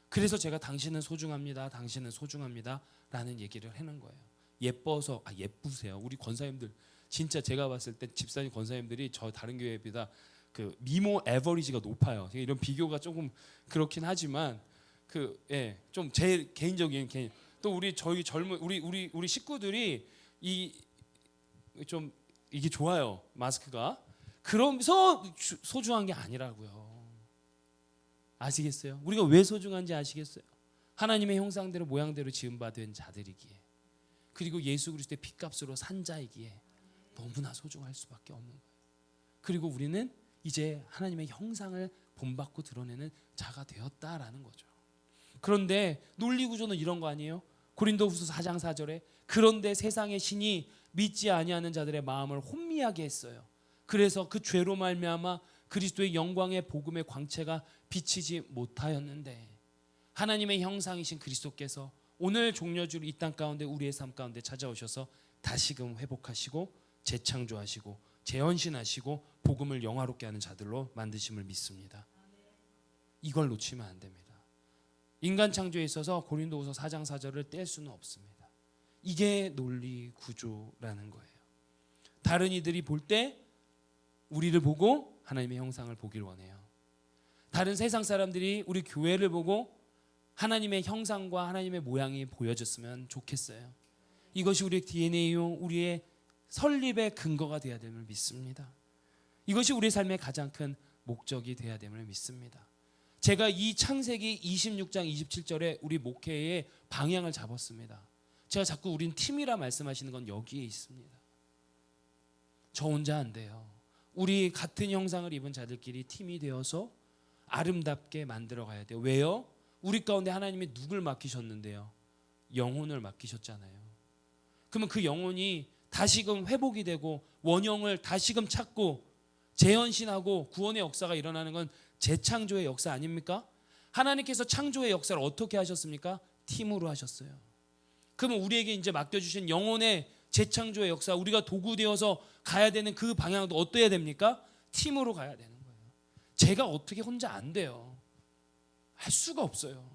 그래서 제가 당신은 소중합니다. 당신은 소중합니다. 라는 얘기를 하는 거예요. 예뻐서, 예쁘세요. 우리 권사님들 진짜 제가 봤을 때 집사님 권사님들이 저 다른 교회에 비해 그 미모 에버리지가 높아요. 이런 비교가 조금 그렇긴 하지만 좀 제 개인적인 또 저희 젊은 우리 식구들이 좀 이게 좋아요. 마스크가. 그러면서 소중한 게 아니라고요. 아시겠어요? 우리가 왜 소중한지 아시겠어요? 하나님의 형상대로 모양대로 지음받은 자들이기에, 그리고 예수 그리스도의 피값으로 산 자이기에 너무나 소중할 수밖에 없는 거예요. 그리고 우리는 이제 하나님의 형상을 본받고 드러내는 자가 되었다라는 거죠. 그런데 논리 구조는 이런 거 아니에요? 고린도후서 4장 4절에 그런데 세상의 신이 믿지 아니하는 자들의 마음을 혼미하게 했어요. 그래서 그 죄로 말미암아 그리스도의 영광의 복음의 광채가 비치지 못하였는데, 하나님의 형상이신 그리스도께서 오늘 종려주로 이 땅 가운데 우리의 삶 가운데 찾아오셔서 다시금 회복하시고 재창조하시고 재헌신하시고 복음을 영화롭게 하는 자들로 만드심을 믿습니다. 이걸 놓치면 안 됩니다. 인간 창조에 있어서 고린도후서 4장 4절을 뗄 수는 없습니다. 이게 논리 구조라는 거예요. 다른 이들이 볼 때 우리를 보고 하나님의 형상을 보길 원해요. 다른 세상 사람들이 우리 교회를 보고 하나님의 형상과 하나님의 모양이 보여졌으면 좋겠어요. 이것이 우리의 DNA요, 우리의 설립의 근거가 되어야 됨을 믿습니다. 이것이 우리 삶의 가장 큰 목적이 되어야 됨을 믿습니다. 제가 이 창세기 26장 27절에 우리 목회의 방향을 잡았습니다. 제가 자꾸 우린 팀이라 말씀하시는 건 여기에 있습니다. 저 혼자 안 돼요. 우리 같은 형상을 입은 자들끼리 팀이 되어서 아름답게 만들어 가야 돼요. 왜요? 우리 가운데 하나님이 누굴 맡기셨는데요? 영혼을 맡기셨잖아요. 그러면 그 영혼이 다시금 회복이 되고 원형을 다시금 찾고 재현신하고 구원의 역사가 일어나는 건 재창조의 역사 아닙니까? 하나님께서 창조의 역사를 어떻게 하셨습니까? 팀으로 하셨어요. 그러면 우리에게 이제 맡겨주신 영혼의 재창조의 역사, 우리가 도구되어서 가야 되는 그 방향도 어떠해야 됩니까? 팀으로 가야 되는 거예요. 제가 어떻게 혼자 안 돼요. 할 수가 없어요.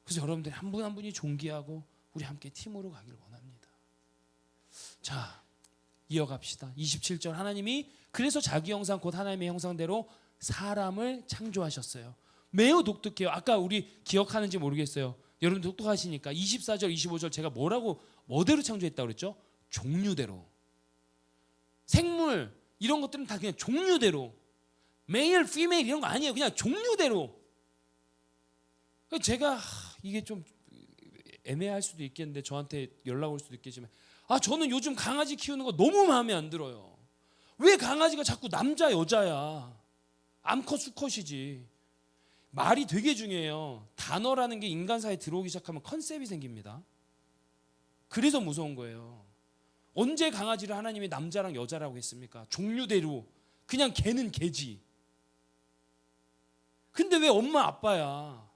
그래서 여러분들이 한 분 한 분이 존귀하고 우리 함께 팀으로 가길 원합니다. 자, 이어갑시다. 27절, 하나님이 그래서 자기 형상 곧 하나님의 형상대로 사람을 창조하셨어요. 매우 독특해요. 아까 우리 기억하는지 모르겠어요. 여러분 독특하시니까 24절 25절 제가 뭐대로 창조했다고 그랬죠? 종류대로. 생물 이런 것들은 다 그냥 종류대로, 메일, 피메일 이런 거 아니에요. 그냥 종류대로. 제가 이게 좀 애매할 수도 있겠는데, 저한테 연락 올 수도 있겠지만, 저는 요즘 강아지 키우는 거 너무 마음에 안 들어요. 왜 강아지가 자꾸 남자 여자야? 암컷 수컷이지. 말이 되게 중요해요. 단어라는 게 인간사에 들어오기 시작하면 컨셉이 생깁니다. 그래서 무서운 거예요. 언제 강아지를 하나님이 남자랑 여자라고 했습니까? 종류대로. 그냥 개는 개지. 근데 왜 엄마 아빠야?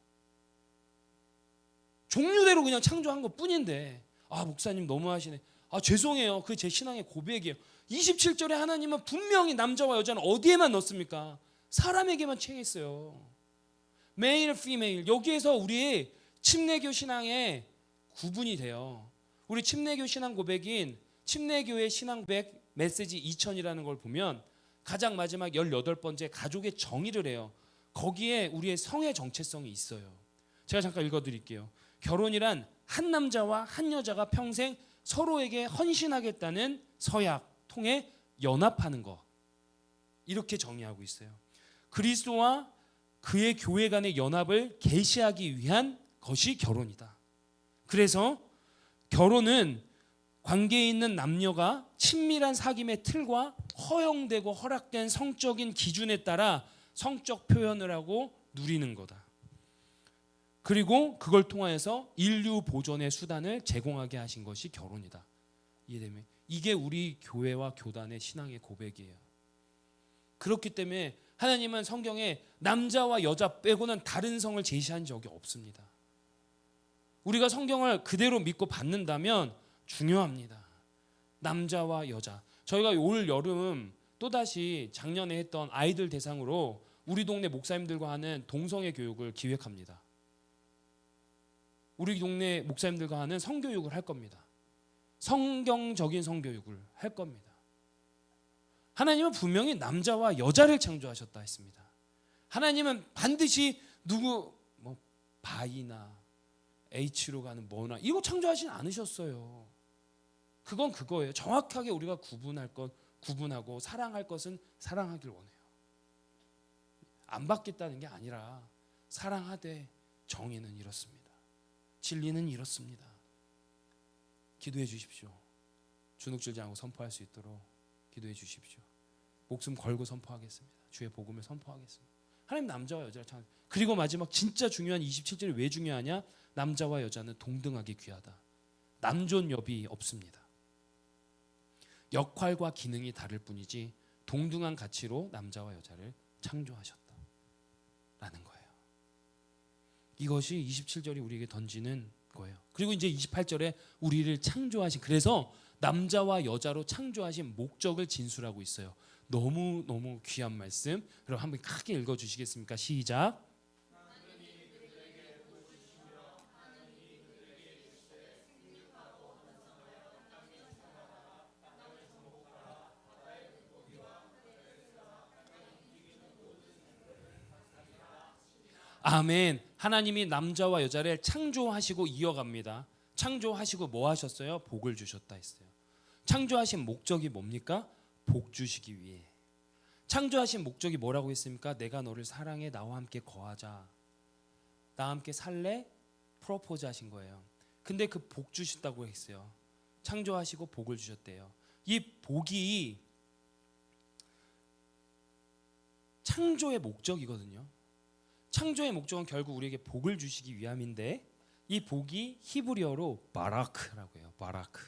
종류대로 그냥 창조한 것 뿐인데, 목사님 너무하시네. 죄송해요. 그게 제 신앙의 고백이에요. 27절에 하나님은 분명히 남자와 여자는 어디에만 넣습니까? 사람에게만 취했어요. 메일, 피메일. 여기에서 우리 침례교 신앙의 구분이 돼요. 우리 침례교 신앙 고백인 침례교의 신앙 고백 메시지 2000이라는 걸 보면 가장 마지막 18번째 가족의 정의를 해요. 거기에 우리의 성의 정체성이 있어요. 제가 잠깐 읽어드릴게요. 결혼이란 한 남자와 한 여자가 평생 서로에게 헌신하겠다는 서약 통해 연합하는 것, 이렇게 정의하고 있어요. 그리스도와 그의 교회 간의 연합을 계시하기 위한 것이 결혼이다. 그래서 결혼은 관계에 있는 남녀가 친밀한 사귐의 틀과 허용되고 허락된 성적인 기준에 따라 성적 표현을 하고 누리는 거다. 그리고 그걸 통하여서 인류 보존의 수단을 제공하게 하신 것이 결혼이다. 이해되면 이게 우리 교회와 교단의 신앙의 고백이에요. 그렇기 때문에 하나님은 성경에 남자와 여자 빼고는 다른 성을 제시한 적이 없습니다. 우리가 성경을 그대로 믿고 받는다면 중요합니다. 남자와 여자. 저희가 올 여름 또다시 작년에 했던 아이들 대상으로 우리 동네 목사님들과 하는 동성애 교육을 기획합니다. 우리 동네 목사님들과 하는 성교육을 할 겁니다. 성경적인 성교육을 할 겁니다. 하나님은 분명히 남자와 여자를 창조하셨다 했습니다. 하나님은 반드시 바이나 H로 가는 뭐나 이거 창조하진 않으셨어요. 그건 그거예요. 정확하게 우리가 구분할 것 구분하고 사랑할 것은 사랑하길 원해요. 안 받겠다는 게 아니라 사랑하되 정의는 이렇습니다. 진리는 이렇습니다. 기도해 주십시오. 주눅들지 않고 선포할 수 있도록 기도해 주십시오. 목숨 걸고 선포하겠습니다. 주의 복음을 선포하겠습니다. 하나님 남자와 여자를 창. 그리고 마지막 진짜 중요한 27절이 왜 중요하냐? 남자와 여자는 동등하게 귀하다. 남존 여비 없습니다. 역할과 기능이 다를 뿐이지 동등한 가치로 남자와 여자를 창조하셨다라는 거예요. 이것이 27절이 우리에게 던지는 거예요. 그리고 이제 28절에 우리를 창조하신, 그래서 남자와 여자로 창조하신 목적을 진술하고 있어요. 너무 귀한 말씀. 그럼 한번 크게 읽어주시겠습니까? 시작. 아멘. 하나님이 남자와 여자를 창조하시고 이어갑니다. 창조하시고 뭐 하셨어요? 복을 주셨다 했어요. 창조하신 목적이 뭡니까? 복 주시기 위해. 창조하신 목적이 뭐라고 했습니까? 내가 너를 사랑해 나와 함께 거하자. 나와 함께 살래? 프로포즈 하신 거예요. 근데 그 복 주셨다고 했어요. 창조하시고 복을 주셨대요. 이 복이 창조의 목적이거든요. 창조의 목적은 결국 우리에게 복을 주시기 위함인데 이 복이 히브리어로 바라크라고 해요. 바라크.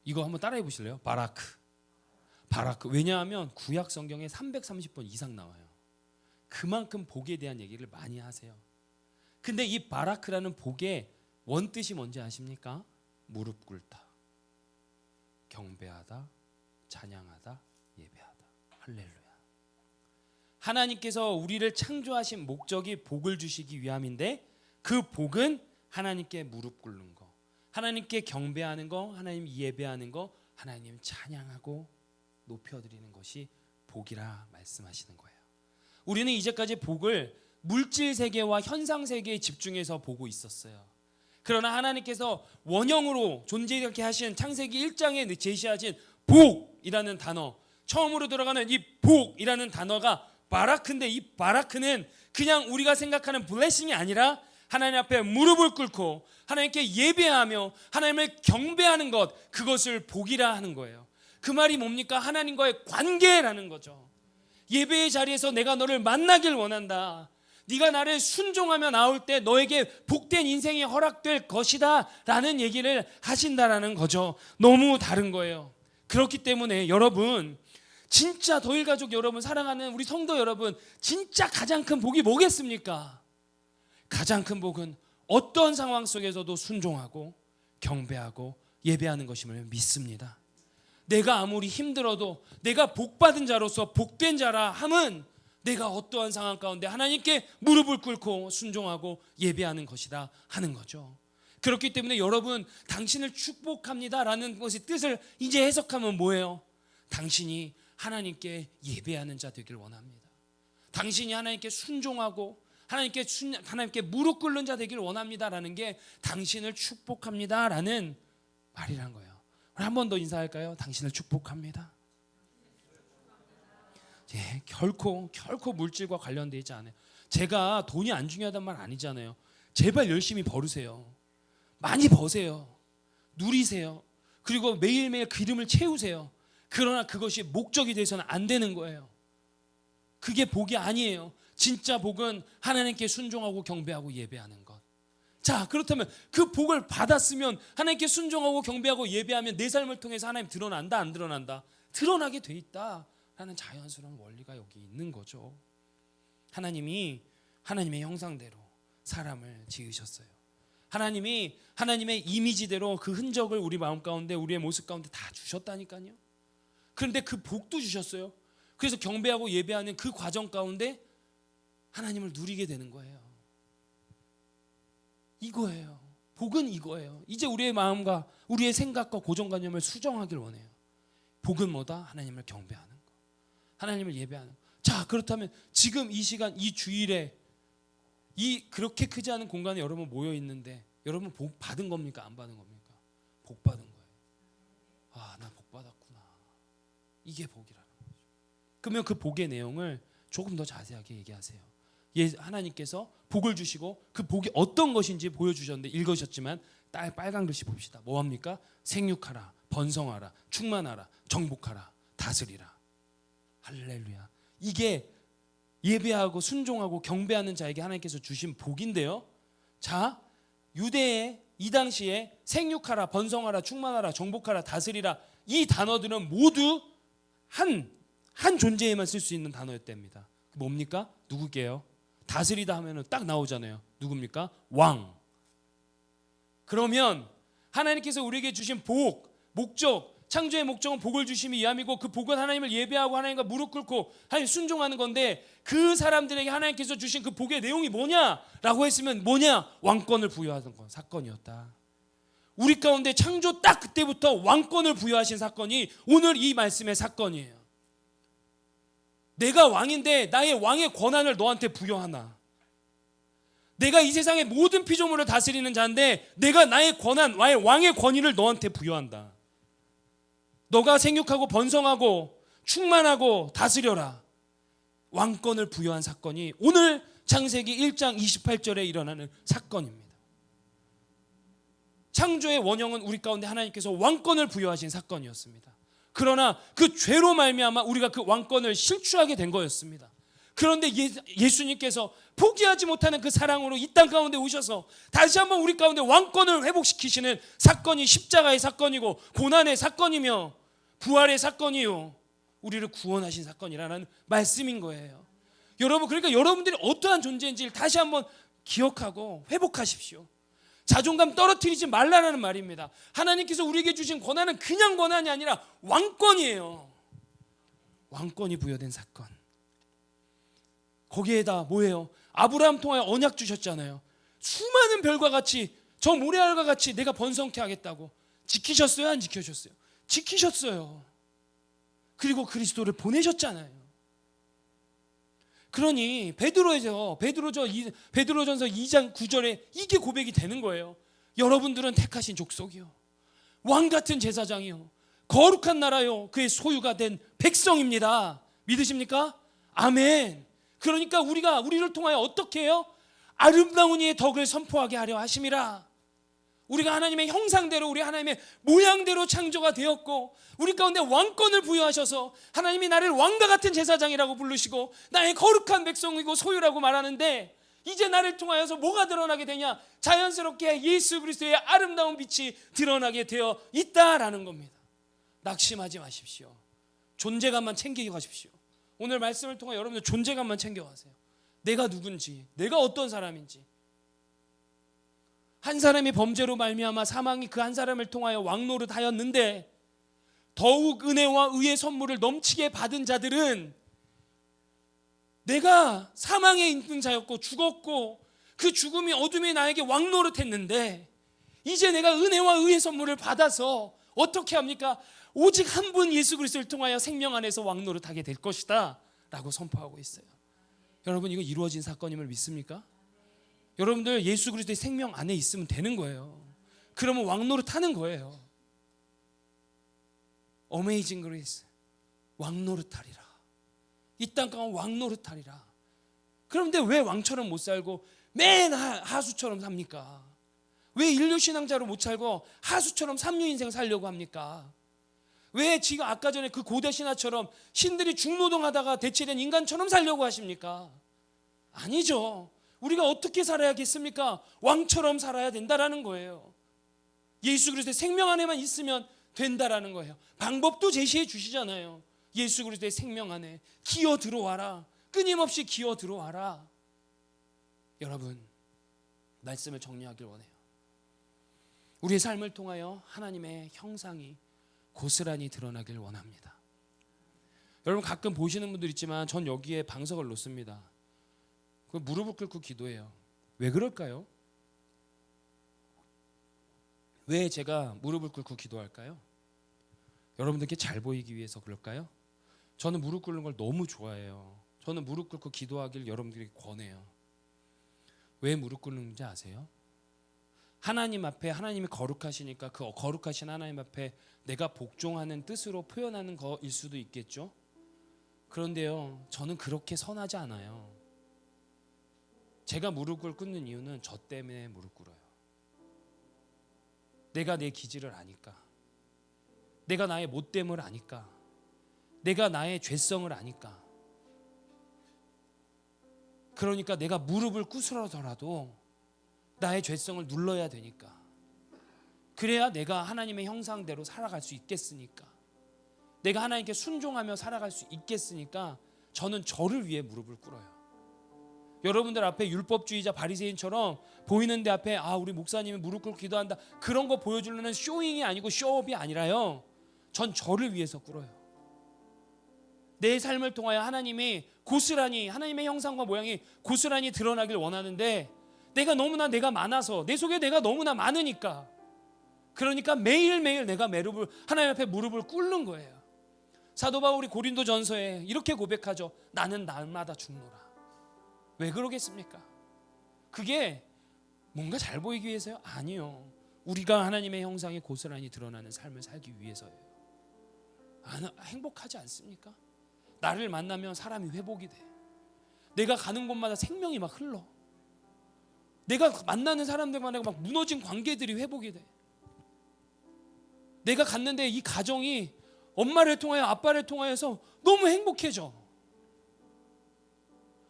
이거 한번 따라해 보실래요? 바라크. 바라크. 왜냐하면 구약 성경에 330번 이상 나와요. 그만큼 복에 대한 얘기를 많이 하세요. 근데 이 바라크라는 복의 원뜻이 뭔지 아십니까? 무릎 꿇다, 경배하다, 찬양하다, 예배하다. 할렐루야. 하나님께서 우리를 창조하신 목적이 복을 주시기 위함인데 그 복은 하나님께 무릎 꿇는 거, 하나님께 경배하는 거, 하나님 예배하는 거, 하나님 찬양하고 높여드리는 것이 복이라 말씀하시는 거예요. 우리는 이제까지 복을 물질 세계와 현상 세계에 집중해서 보고 있었어요. 그러나 하나님께서 원형으로 존재하게 하신 창세기 1장에 제시하신 복이라는 단어, 처음으로 들어가는 이 복이라는 단어가 바라크인데 이 바라크는 그냥 우리가 생각하는 블레싱이 아니라 하나님 앞에 무릎을 꿇고 하나님께 예배하며 하나님을 경배하는 것, 그것을 복이라 하는 거예요. 그 말이 뭡니까? 하나님과의 관계라는 거죠. 예배의 자리에서 내가 너를 만나길 원한다. 네가 나를 순종하며 나올 때 너에게 복된 인생이 허락될 것이다 라는 얘기를 하신다라는 거죠. 너무 다른 거예요. 그렇기 때문에 여러분, 진짜 더일가족 여러분, 사랑하는 우리 성도 여러분, 진짜 가장 큰 복이 뭐겠습니까? 가장 큰 복은 어떤 상황 속에서도 순종하고 경배하고 예배하는 것임을 믿습니다. 내가 아무리 힘들어도 내가 복받은 자로서 복된 자라 함은 내가 어떠한 상황 가운데 하나님께 무릎을 꿇고 순종하고 예배하는 것이다 하는 거죠. 그렇기 때문에 여러분, 당신을 축복합니다라는 것의 뜻을 이제 해석하면 뭐예요? 당신이 하나님께 예배하는 자 되길 원합니다. 당신이 하나님께 순종하고 하나님께 무릎 꿇는 자 되길 원합니다라는 게 당신을 축복합니다라는 말이란 거예요. 한 번 더 인사할까요? 당신을 축복합니다. 예, 결코 물질과 관련되어 있지 않아요. 제가 돈이 안 중요하단 말 아니잖아요. 제발 열심히 벌으세요. 많이 버세요. 누리세요. 그리고 매일매일 기름을 채우세요. 그러나 그것이 목적이 돼서는 안 되는 거예요. 그게 복이 아니에요. 진짜 복은 하나님께 순종하고 경배하고 예배하는 것. 자, 그렇다면 그 복을 받았으면 하나님께 순종하고 경배하고 예배하면 내 삶을 통해서 하나님 드러난다, 안 드러난다? 드러나게 돼 있다라는 자연스러운 원리가 여기 있는 거죠. 하나님이 하나님의 형상대로 사람을 지으셨어요. 하나님이 하나님의 이미지대로 그 흔적을 우리 마음 가운데, 우리의 모습 가운데 다 주셨다니까요. 그런데 그 복도 주셨어요. 그래서 경배하고 예배하는 그 과정 가운데 하나님을 누리게 되는 거예요. 이거예요. 복은 이거예요. 이제 우리의 마음과 우리의 생각과 고정관념을 수정하길 원해요. 복은 뭐다? 하나님을 경배하는 거, 하나님을 예배하는 거. 자, 그렇다면 지금 이 시간, 이 주일에 이 그렇게 크지 않은 공간에 여러분 모여 있는데 여러분 복 받은 겁니까? 안 받은 겁니까? 복 받은 거예요. 아, 나 복 받았구나. 이게 복이라는 거죠. 그러면 그 복의 내용을 조금 더 자세하게 얘기하세요. 하나님께서 복을 주시고 그 복이 어떤 것인지 보여주셨는데 읽으셨지만 빨간 글씨 봅시다. 뭐합니까? 생육하라, 번성하라, 충만하라, 정복하라, 다스리라. 할렐루야. 이게 예배하고 순종하고 경배하는 자에게 하나님께서 주신 복인데요. 자, 유대의 이 당시에 생육하라, 번성하라, 충만하라, 정복하라, 다스리라, 이 단어들은 모두 한 존재에만 쓸 수 있는 단어였답니다. 뭡니까? 누구게요? 다스리다 하면은 딱 나오잖아요. 누굽니까? 왕. 그러면 하나님께서 우리에게 주신 복, 목적, 창조의 목적은 복을 주심이 이함이고 그 복은 하나님을 예배하고 하나님과 무릎 꿇고 하나님 순종하는 건데 그 사람들에게 하나님께서 주신 그 복의 내용이 뭐냐라고 했으면 뭐냐? 왕권을 부여하는 건 사건이었다. 우리 가운데 창조 딱 그때부터 왕권을 부여하신 사건이 오늘 이 말씀의 사건이에요. 내가 왕인데 나의 왕의 권한을 너한테 부여하나? 내가 이 세상의 모든 피조물을 다스리는 자인데 내가 나의 권한, 나의 왕의 권위를 너한테 부여한다. 너가 생육하고 번성하고 충만하고 다스려라. 왕권을 부여한 사건이 오늘 창세기 1장 28절에 일어나는 사건입니다. 창조의 원형은 우리 가운데 하나님께서 왕권을 부여하신 사건이었습니다. 그러나 그 죄로 말미암아 우리가 그 왕권을 실추하게 된 거였습니다. 그런데 예수님께서 포기하지 못하는 그 사랑으로 이 땅 가운데 오셔서 다시 한번 우리 가운데 왕권을 회복시키시는 사건이 십자가의 사건이고 고난의 사건이며 부활의 사건이요, 우리를 구원하신 사건이라는 말씀인 거예요. 여러분, 그러니까 여러분들이 어떠한 존재인지를 다시 한번 기억하고 회복하십시오. 자존감 떨어뜨리지 말라는 말입니다. 하나님께서 우리에게 주신 권한은 그냥 권한이 아니라 왕권이에요. 왕권이 부여된 사건. 거기에다 뭐예요? 아브라함 통하여 언약 주셨잖아요. 수많은 별과 같이, 저 모래알과 같이 내가 번성케 하겠다고. 지키셨어요? 안 지키셨어요? 지키셨어요. 그리고 그리스도를 보내셨잖아요. 그러니 베드로전서 2장 9절에 이게 고백이 되는 거예요. 여러분들은 택하신 족속이요, 왕 같은 제사장이요, 거룩한 나라요, 그의 소유가 된 백성입니다. 믿으십니까? 아멘. 그러니까 우리를 통하여 어떻게 해요? 아름다운 이의 덕을 선포하게 하려 하심이라. 우리가 하나님의 형상대로, 우리 하나님의 모양대로 창조가 되었고 우리 가운데 왕권을 부여하셔서 하나님이 나를 왕과 같은 제사장이라고 부르시고 나의 거룩한 백성이고 소유라고 말하는데, 이제 나를 통하여서 뭐가 드러나게 되냐? 자연스럽게 예수 그리스도의 아름다운 빛이 드러나게 되어 있다라는 겁니다. 낙심하지 마십시오. 존재감만 챙기고 가십시오. 오늘 말씀을 통해 여러분들 존재감만 챙겨가세요. 내가 누군지, 내가 어떤 사람인지. 한 사람이 범죄로 말미암아 사망이 그 한 사람을 통하여 왕노릇하였는데 더욱 은혜와 의의 선물을 넘치게 받은 자들은, 내가 사망에 있는 자였고 죽었고 그 죽음이 어둠이 나에게 왕노릇했는데 이제 내가 은혜와 의의 선물을 받아서 어떻게 합니까? 오직 한 분 예수 그리스도를 통하여 생명 안에서 왕노릇하게 될 것이다 라고 선포하고 있어요. 여러분, 이거 이루어진 사건임을 믿습니까? 여러분들 예수 그리스도의 생명 안에 있으면 되는 거예요. 그러면 왕노릇하는 거예요. 어메이징 그레이스, 왕노릇하리라. 이 땅 가운데 왕노릇하리라. 그런데 왜 왕처럼 못 살고 맨 하수처럼 삽니까? 왜 인류신앙자로 못 살고 하수처럼 삼류 인생 살려고 합니까? 왜 지금 아까 전에 그 고대 신화처럼 신들이 중노동하다가 대체된 인간처럼 살려고 하십니까? 아니죠. 우리가 어떻게 살아야겠습니까? 왕처럼 살아야 된다라는 거예요. 예수 그리스도의 생명 안에만 있으면 된다라는 거예요. 방법도 제시해 주시잖아요. 예수 그리스도의 생명 안에 기어 들어와라. 끊임없이 기어 들어와라. 여러분, 말씀을 정리하길 원해요. 우리의 삶을 통하여 하나님의 형상이 고스란히 드러나길 원합니다. 여러분, 가끔 보시는 분들 있지만 전 여기에 방석을 놓습니다. 그 무릎을 꿇고 기도해요. 왜 그럴까요? 왜 제가 무릎을 꿇고 기도할까요? 여러분들께 잘 보이기 위해서 그럴까요? 저는 무릎 꿇는 걸 너무 좋아해요. 저는 무릎 꿇고 기도하길 여러분들에게 권해요. 왜 무릎 꿇는지 아세요? 하나님 앞에, 하나님이 거룩하시니까 그 거룩하신 하나님 앞에 내가 복종하는 뜻으로 표현하는 거일 수도 있겠죠. 그런데요, 저는 그렇게 선하지 않아요. 제가 무릎을 꿇는 이유는 저 때문에 무릎 꿇어요. 내가 내 기질을 아니까, 내가 나의 못됨을 아니까, 내가 나의 죄성을 아니까. 그러니까 내가 무릎을 꿇으라더라도 나의 죄성을 눌러야 되니까. 그래야 내가 하나님의 형상대로 살아갈 수 있겠으니까, 내가 하나님께 순종하며 살아갈 수 있겠으니까 저는 저를 위해 무릎을 꿇어요. 여러분들 앞에 율법주의자 바리새인처럼 보이는 데 앞에 우리 목사님이 무릎 꿇고 기도한다, 그런 거 보여주려는 쇼잉이 아니고 쇼업이 아니라요, 전 저를 위해서 꿇어요. 내 삶을 통하여 하나님이 고스란히, 하나님의 형상과 모양이 고스란히 드러나길 원하는데 내가 많아서, 내 속에 내가 너무나 많으니까, 그러니까 매일매일 내가 하나님 앞에 무릎을 꿇는 거예요. 사도 바울이 고린도전서에 이렇게 고백하죠. 나는 날마다 죽노라. 왜 그러겠습니까? 그게 뭔가 잘 보이기 위해서요? 아니요. 우리가 하나님의 형상이 고스란히 드러나는 삶을 살기 위해서예요. 행복하지 않습니까? 나를 만나면 사람이 회복이 돼. 내가 가는 곳마다 생명이 막 흘러. 내가 만나는 사람들마다 막 무너진 관계들이 회복이 돼. 내가 갔는데 이 가정이 엄마를 통하여 아빠를 통하여서 너무 행복해져.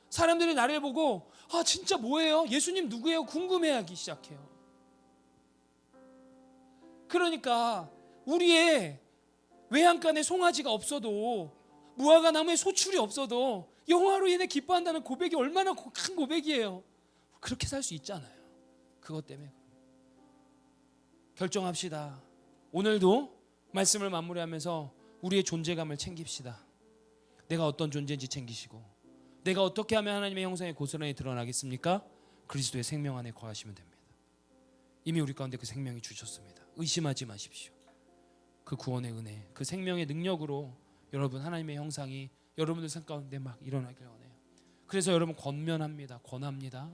사람들이 나를 보고 진짜 뭐예요? 예수님 누구예요? 궁금해하기 시작해요. 그러니까 우리의 외양간에 송아지가 없어도, 무화과 나무에 소출이 없어도 여호와로 인해 기뻐한다는 고백이 얼마나 큰 고백이에요. 그렇게 살 수 있잖아요. 그것 때문에 결정합시다. 오늘도 말씀을 마무리하면서 우리의 존재감을 챙깁시다. 내가 어떤 존재인지 챙기시고, 내가 어떻게 하면 하나님의 형상이 고스란히 드러나겠습니까? 그리스도의 생명 안에 거하시면 됩니다. 이미 우리 가운데 그 생명이 주셨습니다. 의심하지 마십시오. 그 구원의 은혜, 그 생명의 능력으로 여러분 하나님의 형상이 여러분들 삶 가운데 막 일어나길 원해요. 그래서 여러분 권합니다.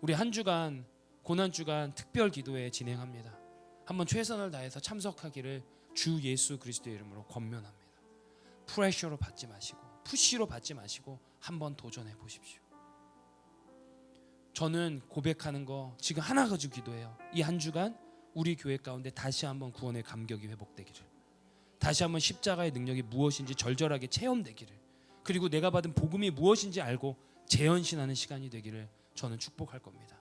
우리 한 주간, 고난주간 특별 기도회 진행합니다. 한번 최선을 다해서 참석하기를 주 예수 그리스도의 이름으로 권면합니다. 프레셔로 받지 마시고, 푸시로 받지 마시고 한번 도전해 보십시오. 저는 고백하는 거 지금 하나 가지고 기도해요. 이 한 주간 우리 교회 가운데 다시 한번 구원의 감격이 회복되기를, 다시 한번 십자가의 능력이 무엇인지 절절하게 체험되기를, 그리고 내가 받은 복음이 무엇인지 알고 재현신하는 시간이 되기를 저는 축복할 겁니다.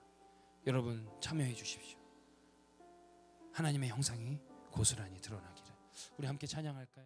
여러분 참여해 주십시오. 하나님의 형상이 고스란히 드러나기를. 우리 함께 찬양할까요?